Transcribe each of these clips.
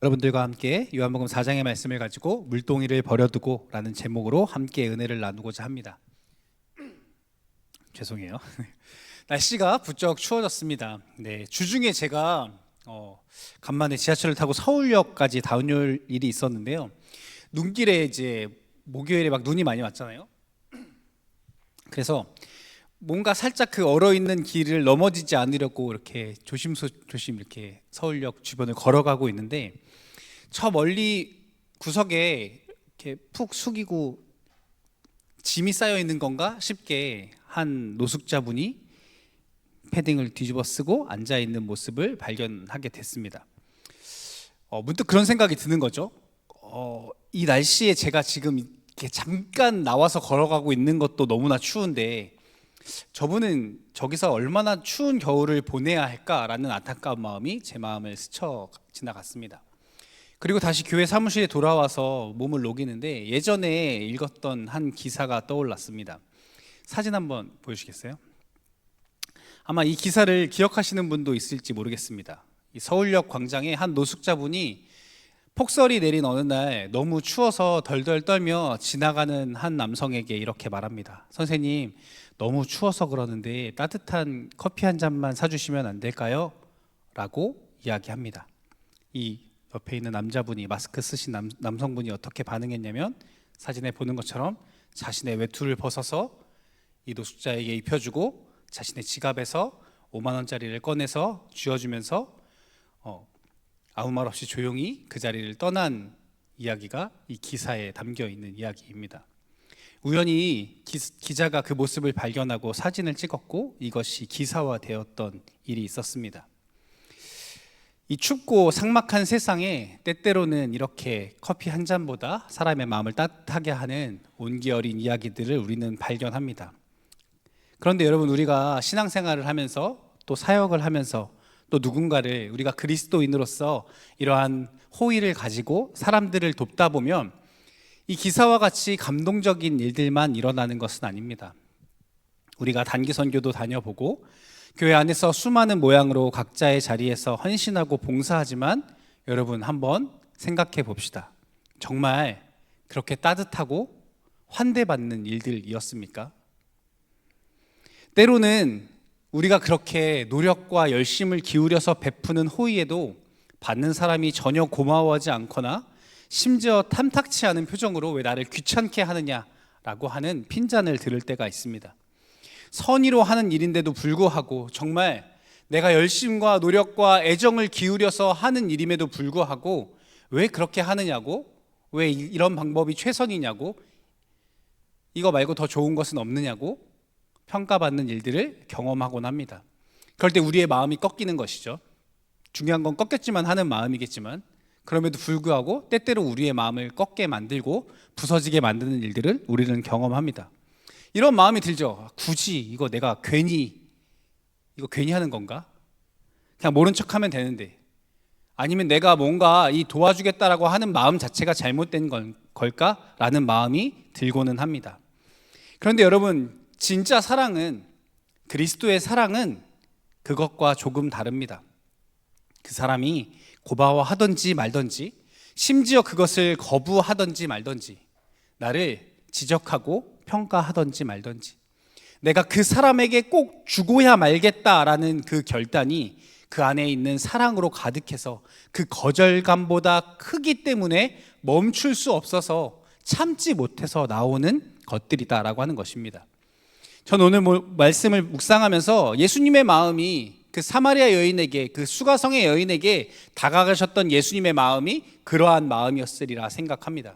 여러분들과 함께 요한복음 4장의 말씀을 가지고 물동이를 버려두고 라는 제목으로 함께 은혜를 나누고자 합니다. 죄송해요. 날씨가 부쩍 추워졌습니다. 주중에 제가 간만에 지하철을 타고 서울역까지 다녀올 일이 있었는데요. 눈길에 이제 목요일에 막 눈이 많이 왔잖아요. 그래서 뭔가 살짝 그 얼어있는 길을 넘어지지 않으려고 이렇게 조심조심 이렇게 서울역 주변을 걸어가고 있는데, 저 멀리 구석에 이렇게 푹 숙이고 짐이 쌓여 있는 건가 싶게 한 노숙자분이 패딩을 뒤집어 쓰고 앉아 있는 모습을 발견하게 됐습니다. 문득 그런 생각이 드는 거죠. 이 날씨에 제가 지금 이렇게 잠깐 나와서 걸어가고 있는 것도 너무나 추운데, 저분은 저기서 얼마나 추운 겨울을 보내야 할까라는 안타까운 마음이 제 마음을 스쳐 지나갔습니다. 그리고 다시 교회 사무실에 돌아와서 몸을 녹이는데, 예전에 읽었던 한 기사가 떠올랐습니다. 사진 한번 보여주시겠어요? 아마 이 기사를 기억하시는 분도 있을지 모르겠습니다. 이 서울역 광장에 한 노숙자분이 폭설이 내린 어느 날 너무 추워서 덜덜 떨며 지나가는 한 남성에게 이렇게 말합니다. 선생님, 너무 추워서 그러는데 따뜻한 커피 한 잔만 사주시면 안 될까요? 라고 이야기합니다. 이 옆에 있는 남자분이, 마스크 쓰신 남성분이 어떻게 반응했냐면, 사진에 보는 것처럼 자신의 외투를 벗어서 이 노숙자에게 입혀주고 자신의 지갑에서 5만 원짜리를 꺼내서 쥐어주면서 아무 말 없이 조용히 그 자리를 떠난 이야기가 이 기사에 담겨 있는 이야기입니다. 우연히 기자가 그 모습을 발견하고 사진을 찍었고, 이것이 기사화되었던 일이 있었습니다. 이 춥고 삭막한 세상에 때때로는 이렇게 커피 한 잔보다 사람의 마음을 따뜻하게 하는 온기 어린 이야기들을 우리는 발견합니다. 그런데 여러분, 우리가 신앙생활을 하면서 또 사역을 하면서 또 누군가를, 우리가 그리스도인으로서 이러한 호의를 가지고 사람들을 돕다 보면 이 기사와 같이 감동적인 일들만 일어나는 것은 아닙니다. 우리가 단기 선교도 다녀보고 교회 안에서 수많은 모양으로 각자의 자리에서 헌신하고 봉사하지만, 여러분 한번 생각해 봅시다. 정말 그렇게 따뜻하고 환대받는 일들이었습니까? 때로는 우리가 그렇게 노력과 열심을 기울여서 베푸는 호의에도 받는 사람이 전혀 고마워하지 않거나 심지어 탐탁치 않은 표정으로 왜 나를 귀찮게 하느냐라고 하는 핀잔을 들을 때가 있습니다. 선의로 하는 일인데도 불구하고, 정말 내가 열심과 노력과 애정을 기울여서 하는 일임에도 불구하고 왜 그렇게 하느냐고, 왜 이런 방법이 최선이냐고, 이거 말고 더 좋은 것은 없느냐고 평가받는 일들을 경험하곤 합니다. 그럴 때 우리의 마음이 꺾이는 것이죠. 중요한 건 꺾였지만 하는 마음이겠지만, 그럼에도 불구하고 때때로 우리의 마음을 꺾게 만들고 부서지게 만드는 일들을 우리는 경험합니다. 이런 마음이 들죠. 굳이 이거 내가 괜히 하는 건가? 그냥 모른 척하면 되는데, 아니면 내가 뭔가 이 도와주겠다라고 하는 마음 자체가 잘못된 걸까라는 마음이 들고는 합니다. 그런데 여러분, 진짜 사랑은, 그리스도의 사랑은 그것과 조금 다릅니다. 그 사람이 고마워하든지 말든지, 심지어 그것을 거부하든지 말든지, 나를 지적하고 평가하든지 말든지, 내가 그 사람에게 꼭 주고야 말겠다라는 그 결단이 그 안에 있는 사랑으로 가득해서 그 거절감보다 크기 때문에 멈출 수 없어서 참지 못해서 나오는 것들이다라고 하는 것입니다. 전 오늘 말씀을 묵상하면서 예수님의 마음이 그 사마리아 여인에게, 그 수가성의 여인에게 다가가셨던 예수님의 마음이 그러한 마음이었으리라 생각합니다.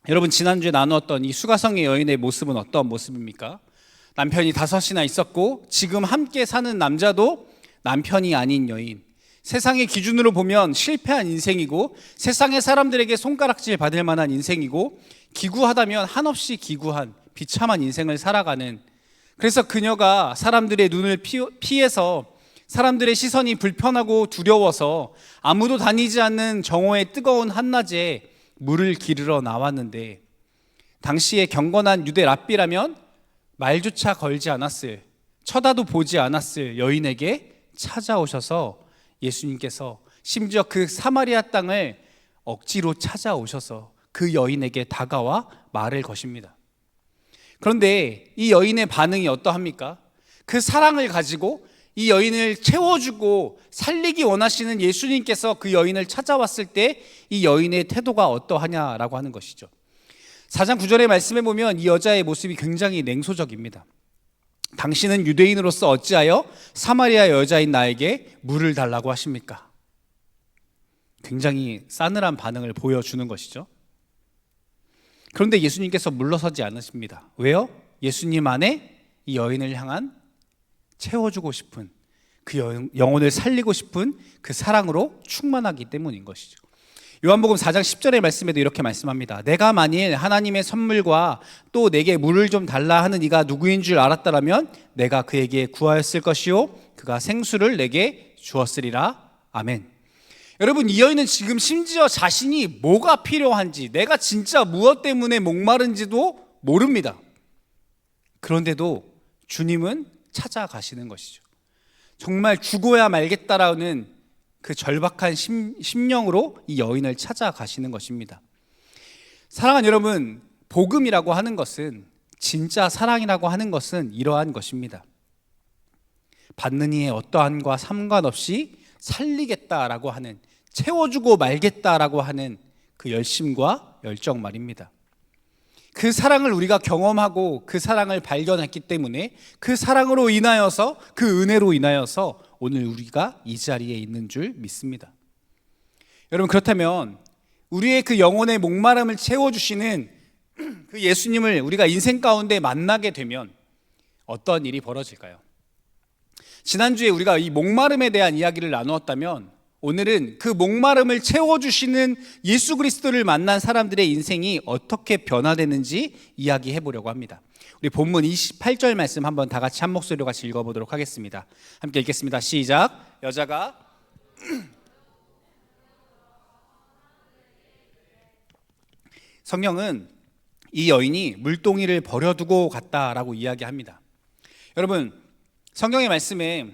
여러분, 지난주에 나누었던 이 수가성의 여인의 모습은 어떤 모습입니까? 남편이 5이나 있었고 지금 함께 사는 남자도 남편이 아닌 여인, 세상의 기준으로 보면 실패한 인생이고 세상의 사람들에게 손가락질 받을 만한 인생이고 기구하다면 한없이 기구한 비참한 인생을 살아가는, 그래서 그녀가 사람들의 눈을 피해서 사람들의 시선이 불편하고 두려워서 아무도 다니지 않는 정오의 뜨거운 한낮에 물을 기르러 나왔는데, 당시에 경건한 유대 랍비라면 말조차 걸지 않았을, 쳐다도 보지 않았을 여인에게 찾아오셔서 예수님께서 심지어 그 사마리아 땅을 억지로 찾아오셔서 그 여인에게 다가와 말을 거십니다. 그런데 이 여인의 반응이 어떠합니까? 그 사랑을 가지고 이 여인을 채워주고 살리기 원하시는 예수님께서 그 여인을 찾아왔을 때 이 여인의 태도가 어떠하냐라고 하는 것이죠. 4장 9절의 말씀에 보면 이 여자의 모습이 굉장히 냉소적입니다. 당신은 유대인으로서 어찌하여 사마리아 여자인 나에게 물을 달라고 하십니까? 굉장히 싸늘한 반응을 보여주는 것이죠. 그런데 예수님께서 물러서지 않으십니다. 왜요? 예수님 안에 이 여인을 향한 채워주고 싶은 그 영혼을 살리고 싶은 그 사랑으로 충만하기 때문인 것이죠. 요한복음 4장 10절의 말씀에도 이렇게 말씀합니다. 내가 만일 하나님의 선물과 또 내게 물을 좀 달라 하는 이가 누구인 줄 알았더라면 내가 그에게 구하였을 것이요 그가 생수를 내게 주었으리라. 아멘. 여러분, 이 여인은 지금 심지어 자신이 뭐가 필요한지, 내가 진짜 무엇 때문에 목마른지도 모릅니다. 그런데도 주님은 찾아가시는 것이죠. 정말 죽어야 말겠다라는 그 절박한 심령으로 이 여인을 찾아가시는 것입니다. 사랑하는 여러분, 복음이라고 하는 것은, 진짜 사랑이라고 하는 것은 이러한 것입니다. 받는 이의 어떠한과 상관없이 살리겠다라고 하는, 채워주고 말겠다라고 하는 그 열심과 열정 말입니다. 그 사랑을 우리가 경험하고 그 사랑을 발견했기 때문에 그 사랑으로 인하여서, 그 은혜로 인하여서 오늘 우리가 이 자리에 있는 줄 믿습니다. 여러분, 그렇다면 우리의 그 영혼의 목마름을 채워주시는 그 예수님을 우리가 인생 가운데 만나게 되면 어떤 일이 벌어질까요? 지난주에 우리가 이 목마름에 대한 이야기를 나누었다면, 오늘은 그 목마름을 채워주시는 예수 그리스도를 만난 사람들의 인생이 어떻게 변화되는지 이야기해 보려고 합니다. 우리 본문 28절 말씀 한번 다 같이 한 목소리로 같이 읽어보도록 하겠습니다. 함께 읽겠습니다. 시작. 여자가 성경은 이 여인이 물동이를 버려두고 갔다라고 이야기합니다. 여러분, 성경의 말씀에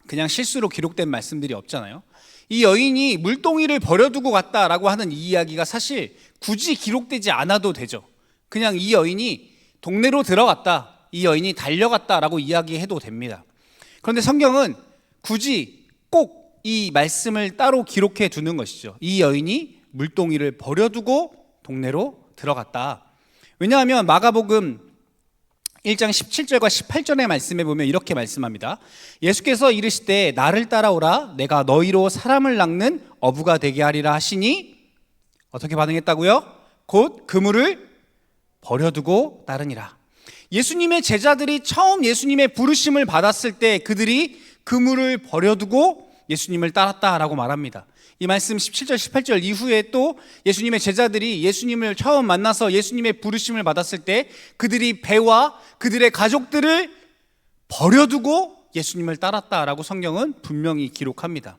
그냥 실수로 기록된 말씀들이 없잖아요. 이 여인이 물동이를 버려두고 갔다라고 하는 이 이야기가 사실 굳이 기록되지 않아도 되죠. 그냥 이 여인이 동네로 들어갔다, 이 여인이 달려갔다라고 이야기해도 됩니다. 그런데 성경은 굳이 꼭 이 말씀을 따로 기록해 두는 것이죠. 이 여인이 물동이를 버려두고 동네로 들어갔다. 왜냐하면 마가복음 1장 17절과 18절의 말씀에 보면 이렇게 말씀합니다. 예수께서 이르시되 나를 따라오라, 내가 너희로 사람을 낚는 어부가 되게 하리라 하시니 어떻게 반응했다고요? 곧 그물을 버려두고 따르니라. 예수님의 제자들이 처음 예수님의 부르심을 받았을 때 그들이 그물을 버려두고 예수님을 따랐다라고 말합니다. 이 말씀 17절 18절 이후에 또 예수님의 제자들이 예수님을 처음 만나서 예수님의 부르심을 받았을 때 그들이 배와 그들의 가족들을 버려두고 예수님을 따랐다라고 성경은 분명히 기록합니다.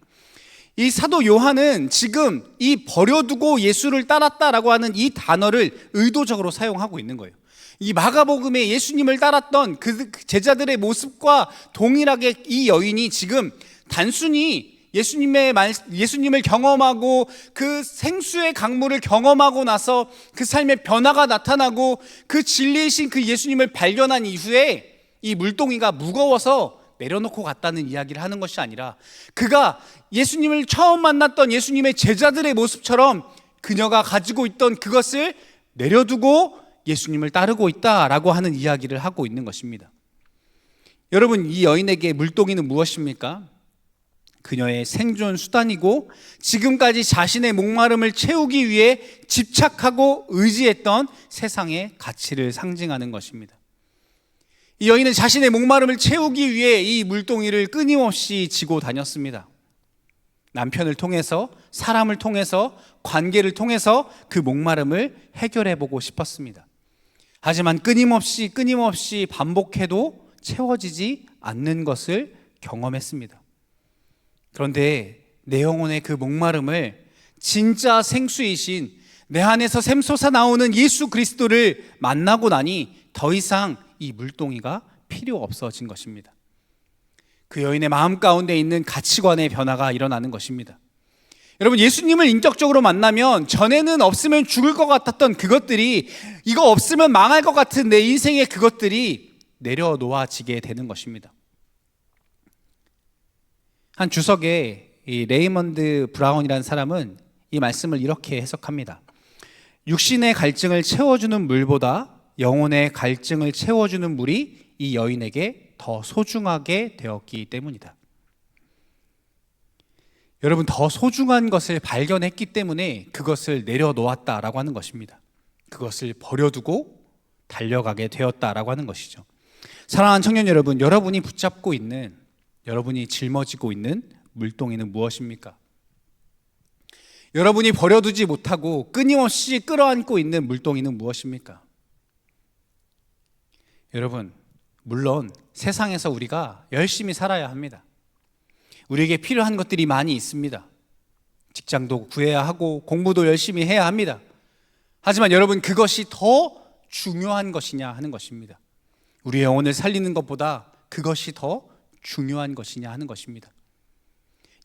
이 사도 요한은 지금 이 버려두고 예수를 따랐다라고 하는 이 단어를 의도적으로 사용하고 있는 거예요. 이 마가복음에 예수님을 따랐던 그 제자들의 모습과 동일하게 이 여인이 지금 단순히 예수님을 경험하고 그 생수의 강물을 경험하고 나서 그 삶의 변화가 나타나고 그 진리이신 그 예수님을 발견한 이후에 이 물동이가 무거워서 내려놓고 갔다는 이야기를 하는 것이 아니라, 그가 예수님을 처음 만났던 예수님의 제자들의 모습처럼 그녀가 가지고 있던 그것을 내려두고 예수님을 따르고 있다라고 하는 이야기를 하고 있는 것입니다. 여러분, 이 여인에게 물동이는 무엇입니까? 그녀의 생존 수단이고 지금까지 자신의 목마름을 채우기 위해 집착하고 의지했던 세상의 가치를 상징하는 것입니다. 이 여인은 자신의 목마름을 채우기 위해 이 물동이를 끊임없이 지고 다녔습니다. 남편을 통해서, 사람을 통해서, 관계를 통해서 그 목마름을 해결해 보고 싶었습니다. 하지만 끊임없이 반복해도 채워지지 않는 것을 경험했습니다. 그런데 내 영혼의 그 목마름을 진짜 생수이신 내 안에서 샘솟아 나오는 예수 그리스도를 만나고 나니 더 이상 이 물동이가 필요 없어진 것입니다. 그 여인의 마음 가운데 있는 가치관의 변화가 일어나는 것입니다. 여러분, 예수님을 인격적으로 만나면 전에는 없으면 죽을 것 같았던 그것들이, 이거 없으면 망할 것 같은 내 인생의 그것들이 내려놓아지게 되는 것입니다. 한 주석에 이 레이먼드 브라운이라는 사람은 이 말씀을 이렇게 해석합니다. 육신의 갈증을 채워주는 물보다 영혼의 갈증을 채워주는 물이 이 여인에게 더 소중하게 되었기 때문이다. 여러분, 더 소중한 것을 발견했기 때문에 그것을 내려놓았다라고 하는 것입니다. 그것을 버려두고 달려가게 되었다라고 하는 것이죠. 사랑하는 청년 여러분, 여러분이 붙잡고 있는, 여러분이 짊어지고 있는 물동이는 무엇입니까? 여러분이 버려두지 못하고 끊임없이 끌어안고 있는 물동이는 무엇입니까? 여러분, 물론 세상에서 우리가 열심히 살아야 합니다. 우리에게 필요한 것들이 많이 있습니다. 직장도 구해야 하고 공부도 열심히 해야 합니다. 하지만 여러분, 그것이 더 중요한 것이냐 하는 것입니다. 우리의 영혼을 살리는 것보다 그것이 더 중요한 것이냐 하는 것입니다.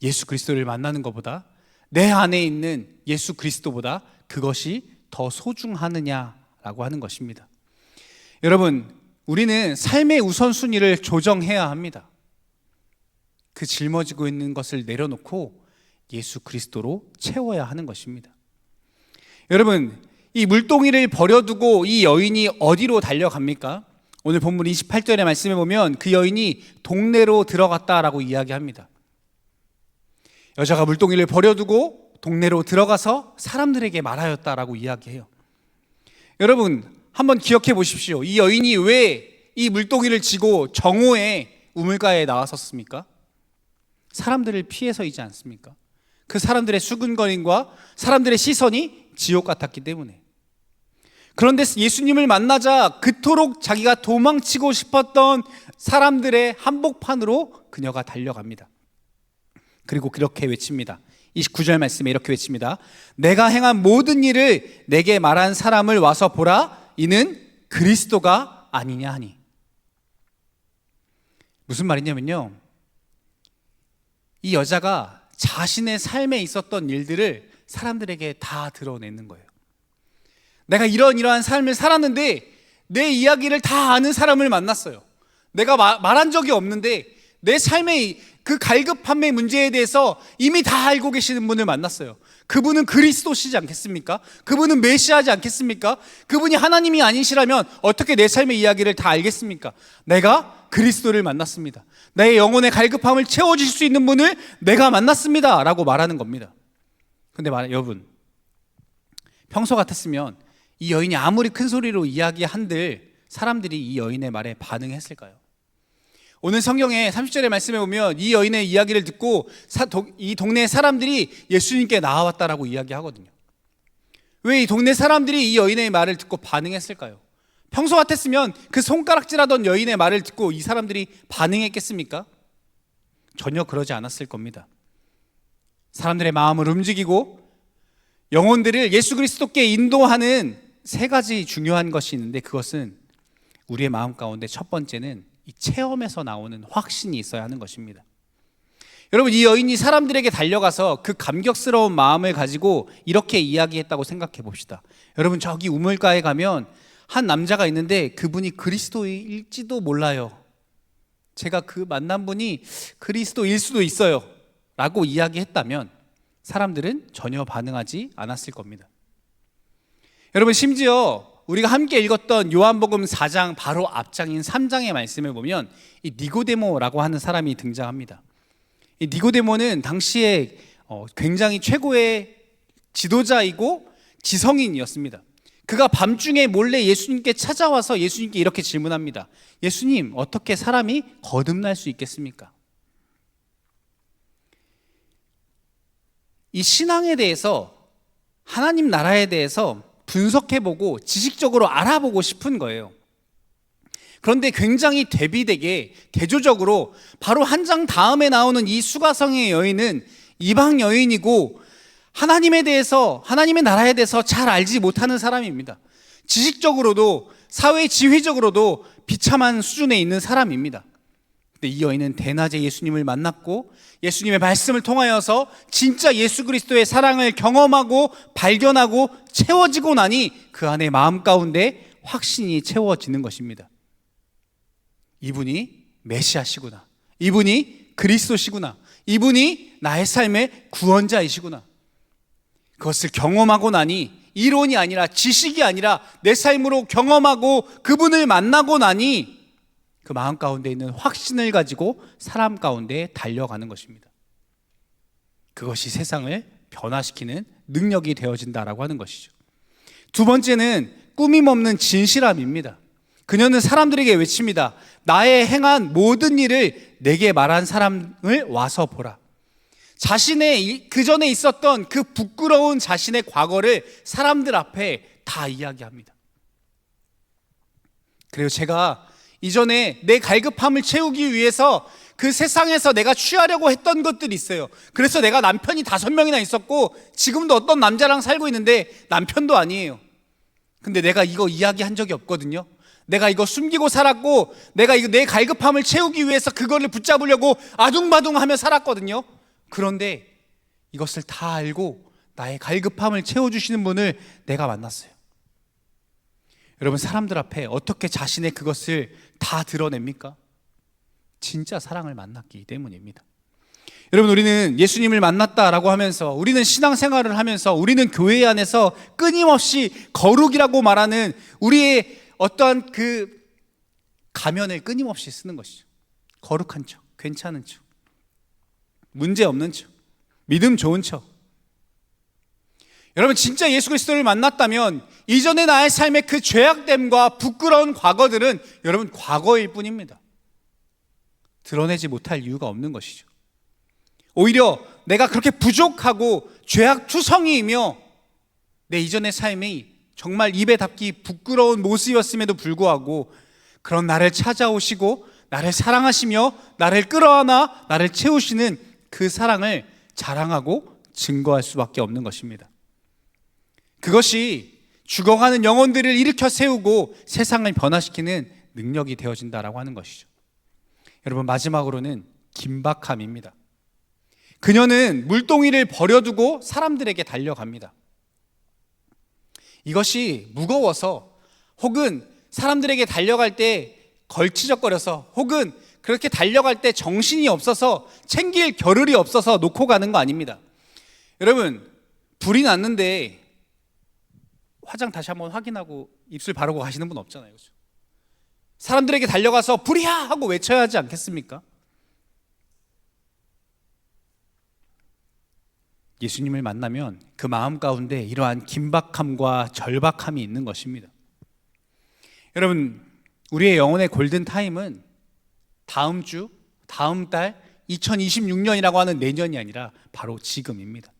예수 그리스도를 만나는 것보다, 내 안에 있는 예수 그리스도보다 그것이 더 소중하느냐라고 하는 것입니다. 여러분, 우리는 삶의 우선순위를 조정해야 합니다. 그 짊어지고 있는 것을 내려놓고 예수 그리스도로 채워야 하는 것입니다. 여러분, 이 물동이를 버려두고 이 여인이 어디로 달려갑니까? 오늘 본문 28절의 말씀에 보면 그 여인이 동네로 들어갔다라고 이야기합니다. 여자가 물동이를 버려두고 동네로 들어가서 사람들에게 말하였다라고 이야기해요. 여러분, 한번 기억해 보십시오. 이 여인이 왜 이 물동이를 지고 정오에 우물가에 나왔었습니까? 사람들을 피해서이지 않습니까? 그 사람들의 수군거림과 사람들의 시선이 지옥 같았기 때문에. 그런데 예수님을 만나자 그토록 자기가 도망치고 싶었던 사람들의 한복판으로 그녀가 달려갑니다. 그리고 그렇게 외칩니다. 29절 말씀에 이렇게 외칩니다. 내가 행한 모든 일을 내게 말한 사람을 와서 보라. 이는 그리스도가 아니냐 하니. 무슨 말이냐면요, 이 여자가 자신의 삶에 있었던 일들을 사람들에게 다 드러내는 거예요. 내가 이러한 삶을 살았는데 내 이야기를 다 아는 사람을 만났어요. 내가 말한 적이 없는데 내 삶의 그 갈급함의 문제에 대해서 이미 다 알고 계시는 분을 만났어요. 그분은 그리스도시지 않겠습니까? 그분은 메시아지 않겠습니까? 그분이 하나님이 아니시라면 어떻게 내 삶의 이야기를 다 알겠습니까? 내가 그리스도를 만났습니다. 나의 영혼의 갈급함을 채워줄 수 있는 분을 내가 만났습니다 라고 말하는 겁니다. 근데 여러분, 평소 같았으면 이 여인이 아무리 큰 소리로 이야기한들 사람들이 이 여인의 말에 반응했을까요? 오늘 성경의 30절의 말씀에 보면 이 여인의 이야기를 듣고 이 동네 사람들이 예수님께 나와왔다라고 이야기하거든요. 왜 이 동네 사람들이 이 여인의 말을 듣고 반응했을까요? 평소 같았으면 그 손가락질하던 여인의 말을 듣고 이 사람들이 반응했겠습니까? 전혀 그러지 않았을 겁니다. 사람들의 마음을 움직이고 영혼들을 예수 그리스도께 인도하는 세 가지 중요한 것이 있는데, 그것은 우리의 마음 가운데 첫 번째는 이 체험에서 나오는 확신이 있어야 하는 것입니다. 여러분, 이 여인이 사람들에게 달려가서 그 감격스러운 마음을 가지고 이렇게 이야기했다고 생각해 봅시다. 여러분, 저기 우물가에 가면 한 남자가 있는데 그분이 그리스도일지도 몰라요. 제가 그 만난 분이 그리스도일 수도 있어요 라고 이야기했다면 사람들은 전혀 반응하지 않았을 겁니다. 여러분, 심지어 우리가 함께 읽었던 요한복음 4장 바로 앞장인 3장의 말씀을 보면 이 니고데모라고 하는 사람이 등장합니다. 이 니고데모는 당시에 굉장히 최고의 지도자이고 지성인이었습니다. 그가 밤중에 몰래 예수님께 찾아와서 예수님께 이렇게 질문합니다. 예수님, 어떻게 사람이 거듭날 수 있겠습니까? 이 신앙에 대해서, 하나님 나라에 대해서 분석해보고 지식적으로 알아보고 싶은 거예요. 그런데 굉장히 대비되게 대조적으로 바로 한 장 다음에 나오는 이 수가성의 여인은 이방 여인이고 하나님에 대해서, 하나님의 나라에 대해서 잘 알지 못하는 사람입니다. 지식적으로도 사회 지휘적으로도 비참한 수준에 있는 사람입니다. 근데 이 여인은 대낮에 예수님을 만났고 예수님의 말씀을 통하여서 진짜 예수 그리스도의 사랑을 경험하고 발견하고 채워지고 나니 그 안에 마음 가운데 확신이 채워지는 것입니다. 이분이 메시아시구나, 이분이 그리스도시구나, 이분이 나의 삶의 구원자이시구나. 그것을 경험하고 나니 이론이 아니라 지식이 아니라 내 삶으로 경험하고 그분을 만나고 나니 그 마음 가운데 있는 확신을 가지고 사람 가운데 달려가는 것입니다. 그것이 세상을 변화시키는 능력이 되어진다라고 하는 것이죠. 두 번째는 꾸밈없는 진실함입니다. 그녀는 사람들에게 외칩니다. 나의 행한 모든 일을 내게 말한 사람을 와서 보라. 자신의 그 전에 있었던 그 부끄러운 자신의 과거를 사람들 앞에 다 이야기합니다. 그리고 제가 이전에 내 갈급함을 채우기 위해서 그 세상에서 내가 취하려고 했던 것들이 있어요. 그래서 내가 남편이 5명이나 있었고 지금도 어떤 남자랑 살고 있는데 남편도 아니에요. 근데 내가 이거 이야기한 적이 없거든요. 내가 이거 숨기고 살았고 내가 이거 내 갈급함을 채우기 위해서 그거를 붙잡으려고 아둥바둥하며 살았거든요. 그런데 이것을 다 알고 나의 갈급함을 채워주시는 분을 내가 만났어요. 여러분, 사람들 앞에 어떻게 자신의 그것을 다 드러냅니까? 진짜 사랑을 만났기 때문입니다. 여러분, 우리는 예수님을 만났다라고 하면서, 우리는 신앙생활을 하면서, 우리는 교회 안에서 끊임없이 거룩이라고 말하는 우리의 어떠한 그 가면을 끊임없이 쓰는 것이죠. 거룩한 척, 괜찮은 척, 문제 없는 척, 믿음 좋은 척. 여러분, 진짜 예수 그리스도를 만났다면 이전의 나의 삶의 그 죄악됨과 부끄러운 과거들은 여러분 과거일 뿐입니다. 드러내지 못할 이유가 없는 것이죠. 오히려 내가 그렇게 부족하고 죄악투성이이며 내 이전의 삶이 정말 입에 담기 부끄러운 모습이었음에도 불구하고 그런 나를 찾아오시고 나를 사랑하시며 나를 끌어안아 나를 채우시는 그 사랑을 자랑하고 증거할 수밖에 없는 것입니다. 그것이 죽어가는 영혼들을 일으켜 세우고 세상을 변화시키는 능력이 되어진다라고 하는 것이죠. 여러분, 마지막으로는 긴박함입니다. 그녀는 물동이를 버려두고 사람들에게 달려갑니다. 이것이 무거워서 혹은 사람들에게 달려갈 때 걸치적거려서 혹은 그렇게 달려갈 때 정신이 없어서 챙길 겨를이 없어서 놓고 가는 거 아닙니다. 여러분, 불이 났는데 화장 다시 한번 확인하고 입술 바르고 가시는 분 없잖아요. 그렇죠? 사람들에게 달려가서 불이야! 하고 외쳐야 하지 않겠습니까? 예수님을 만나면 그 마음 가운데 이러한 긴박함과 절박함이 있는 것입니다. 여러분, 우리의 영혼의 골든타임은 다음 주, 다음 달, 2026년이라고 하는 내년이 아니라 바로 지금입니다.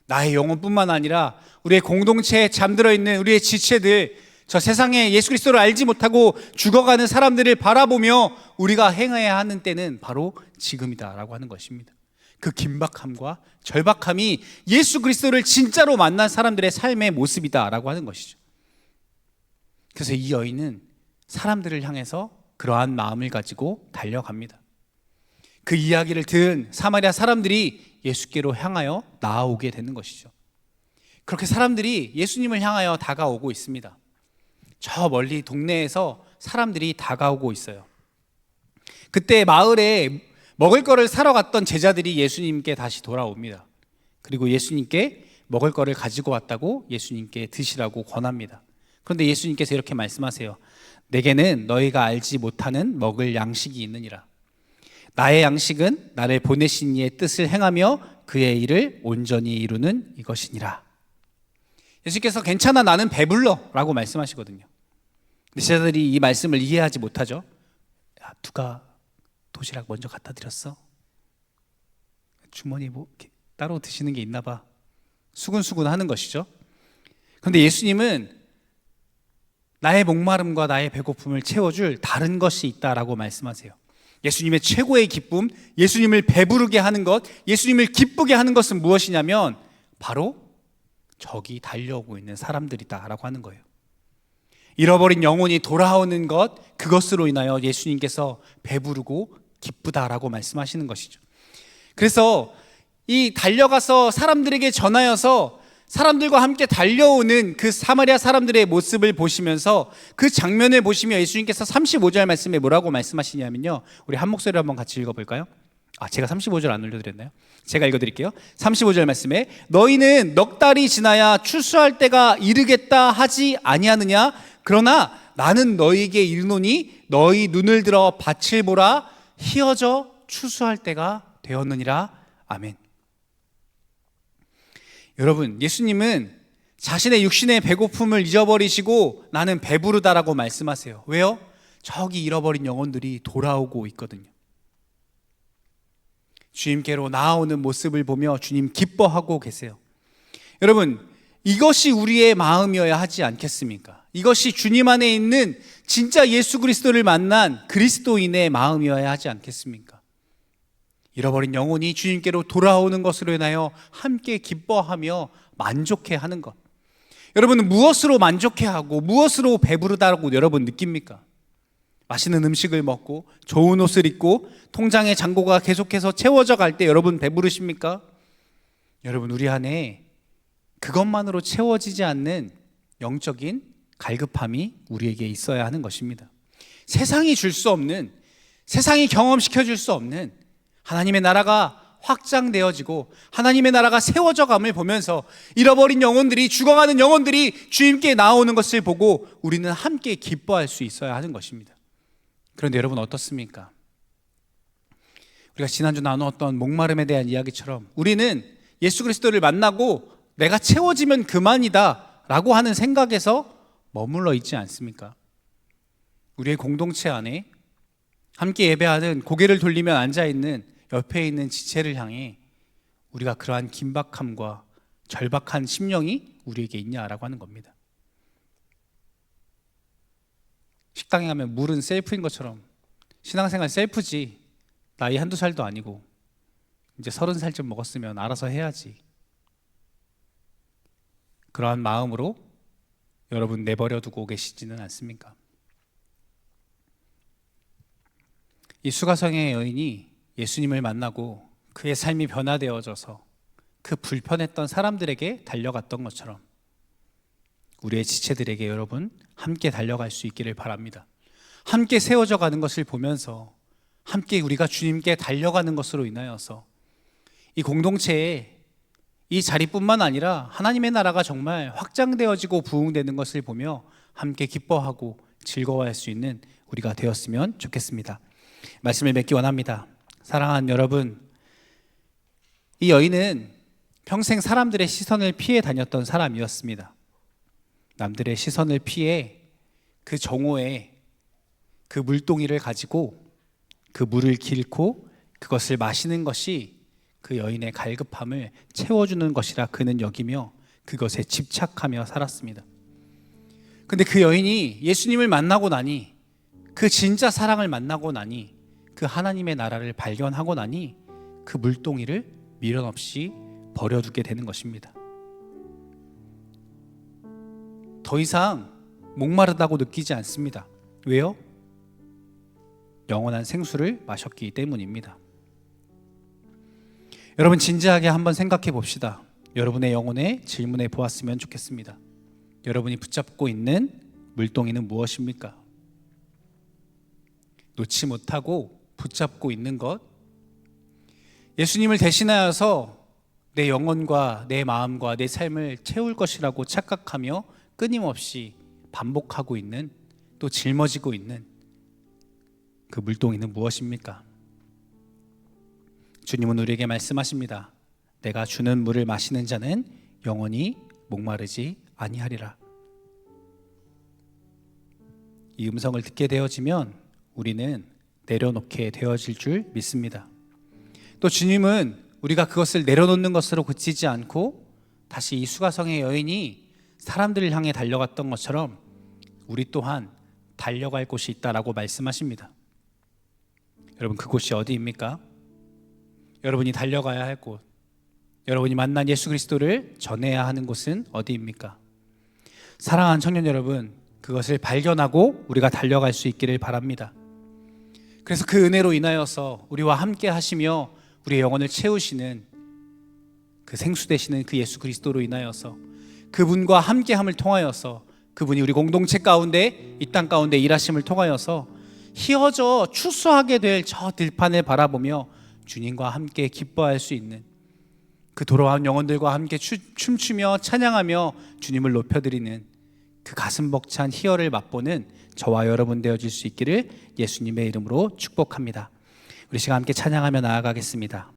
나의 영혼뿐만 아니라 우리의 공동체에 잠들어 있는 우리의 지체들, 저 세상에 예수 그리스도를 알지 못하고 죽어가는 사람들을 바라보며 우리가 행해야 하는 때는 바로 지금이다라고 하는 것입니다. 그 긴박함과 절박함이 예수 그리스도를 진짜로 만난 사람들의 삶의 모습이다라고 하는 것이죠. 그래서 이 여인은 사람들을 향해서 그러한 마음을 가지고 달려갑니다. 그 이야기를 들은 사마리아 사람들이 예수께로 향하여 나아오게 되는 것이죠. 그렇게 사람들이 예수님을 향하여 다가오고 있습니다. 저 멀리 동네에서 사람들이 다가오고 있어요. 그때 마을에 먹을 거를 사러 갔던 제자들이 예수님께 다시 돌아옵니다. 그리고 예수님께 먹을 거를 가지고 왔다고 예수님께 드시라고 권합니다. 그런데 예수님께서 이렇게 말씀하세요. 내게는 너희가 알지 못하는 먹을 양식이 있느니라. 나의 양식은 나를 보내신 이의 뜻을 행하며 그의 일을 온전히 이루는 이것이니라. 예수님께서 괜찮아, 나는 배불러 라고 말씀하시거든요. 근데 제자들이 이 말씀을 이해하지 못하죠. 야, 누가 도시락 먼저 갖다 드렸어? 주머니 뭐 따로 드시는 게 있나 봐. 수근수근 하는 것이죠. 그런데 예수님은 나의 목마름과 나의 배고픔을 채워줄 다른 것이 있다라고 말씀하세요. 예수님의 최고의 기쁨, 예수님을 배부르게 하는 것, 예수님을 기쁘게 하는 것은 무엇이냐면 바로 저기 달려오고 있는 사람들이다라고 하는 거예요. 잃어버린 영혼이 돌아오는 것, 그것으로 인하여 예수님께서 배부르고 기쁘다라고 말씀하시는 것이죠. 그래서 이 달려가서 사람들에게 전하여서 사람들과 함께 달려오는 그 사마리아 사람들의 모습을 보시면서 그 장면을 보시며 예수님께서 35절 말씀에 뭐라고 말씀하시냐면요, 우리 한 목소리로 한번 같이 읽어볼까요? 제가 35절 안 올려드렸나요? 제가 읽어드릴게요. 35절 말씀에 너희는 넉 달이 지나야 추수할 때가 이르겠다 하지 아니하느냐? 그러나 나는 너희에게 이르노니 너희 눈을 들어 밭을 보라. 희어져 추수할 때가 되었느니라. 아멘. 여러분, 예수님은 자신의 육신의 배고픔을 잊어버리시고 나는 배부르다라고 말씀하세요. 왜요? 저기 잃어버린 영혼들이 돌아오고 있거든요. 주님께로 나아오는 모습을 보며 주님 기뻐하고 계세요. 여러분, 이것이 우리의 마음이어야 하지 않겠습니까? 이것이 주님 안에 있는 진짜 예수 그리스도를 만난 그리스도인의 마음이어야 하지 않겠습니까? 잃어버린 영혼이 주님께로 돌아오는 것으로 인하여 함께 기뻐하며 만족해하는 것. 여러분은 무엇으로 만족해하고 무엇으로 배부르다고 여러분 느낍니까? 맛있는 음식을 먹고 좋은 옷을 입고 통장의 잔고가 계속해서 채워져 갈 때 여러분 배부르십니까? 여러분, 우리 안에 그것만으로 채워지지 않는 영적인 갈급함이 우리에게 있어야 하는 것입니다. 세상이 줄 수 없는, 세상이 경험시켜 줄 수 없는 하나님의 나라가 확장되어지고 하나님의 나라가 세워져 감을 보면서 잃어버린 영혼들이, 죽어가는 영혼들이 주님께 나오는 것을 보고 우리는 함께 기뻐할 수 있어야 하는 것입니다. 그런데 여러분 어떻습니까? 우리가 지난주 나누었던 목마름에 대한 이야기처럼 우리는 예수 그리스도를 만나고 내가 채워지면 그만이다 라고 하는 생각에서 머물러 있지 않습니까? 우리의 공동체 안에 함께 예배하는, 고개를 돌리며 앉아있는 옆에 있는 지체를 향해 우리가 그러한 긴박함과 절박한 심령이 우리에게 있냐라고 하는 겁니다. 식당에 가면 물은 셀프인 것처럼 신앙생활 셀프지, 나이 한두 살도 아니고 이제 30살쯤 먹었으면 알아서 해야지, 그러한 마음으로 여러분 내버려 두고 계시지는 않습니까? 이 수가성의 여인이 예수님을 만나고 그의 삶이 변화되어져서 그 불편했던 사람들에게 달려갔던 것처럼 우리의 지체들에게 여러분 함께 달려갈 수 있기를 바랍니다. 함께 세워져 가는 것을 보면서 함께 우리가 주님께 달려가는 것으로 인하여서 이 공동체에 이 자리뿐만 아니라 하나님의 나라가 정말 확장되어지고 부흥되는 것을 보며 함께 기뻐하고 즐거워할 수 있는 우리가 되었으면 좋겠습니다. 말씀을 맺기 원합니다. 사랑하는 여러분, 이 여인은 평생 사람들의 시선을 피해 다녔던 사람이었습니다. 남들의 시선을 피해 그 정오에 그 물동이를 가지고 그 물을 길고 그것을 마시는 것이 그 여인의 갈급함을 채워주는 것이라 그는 여기며 그것에 집착하며 살았습니다. 근데 그 여인이 예수님을 만나고 나니, 그 진짜 사랑을 만나고 나니, 그 하나님의 나라를 발견하고 나니 그 물동이를 미련 없이 버려두게 되는 것입니다. 더 이상 목마르다고 느끼지 않습니다. 왜요? 영원한 생수를 마셨기 때문입니다. 여러분, 진지하게 한번 생각해 봅시다. 여러분의 영혼에 질문해 보았으면 좋겠습니다. 여러분이 붙잡고 있는 물동이는 무엇입니까? 놓지 못하고 붙잡고 있는 것, 예수님을 대신하여서 내 영혼과 내 마음과 내 삶을 채울 것이라고 착각하며 끊임없이 반복하고 있는, 또 짊어지고 있는 그 물동이는 무엇입니까? 주님은 우리에게 말씀하십니다. 내가 주는 물을 마시는 자는 영원히 목마르지 아니하리라. 이 음성을 듣게 되어지면 우리는 내려놓게 되어질 줄 믿습니다. 또 주님은 우리가 그것을 내려놓는 것으로 그치지 않고 다시 이 수가성의 여인이 사람들을 향해 달려갔던 것처럼 우리 또한 달려갈 곳이 있다라고 말씀하십니다. 여러분, 그곳이 어디입니까? 여러분이 달려가야 할 곳, 여러분이 만난 예수 그리스도를 전해야 하는 곳은 어디입니까? 사랑하는 청년 여러분, 그것을 발견하고 우리가 달려갈 수 있기를 바랍니다. 그래서 그 은혜로 인하여서 우리와 함께 하시며 우리의 영혼을 채우시는 그 생수 되시는 그 예수 그리스도로 인하여서 그분과 함께함을 통하여서 그분이 우리 공동체 가운데 이 땅 가운데 일하심을 통하여서 희어져 추수하게 될 저 들판을 바라보며 주님과 함께 기뻐할 수 있는 그 돌아온 영혼들과 함께 춤추며 찬양하며 주님을 높여드리는 그 가슴 벅찬 희열을 맛보는 저와 여러분 되어질 수 있기를 예수님의 이름으로 축복합니다. 우리 시간 함께 찬양하며 나아가겠습니다.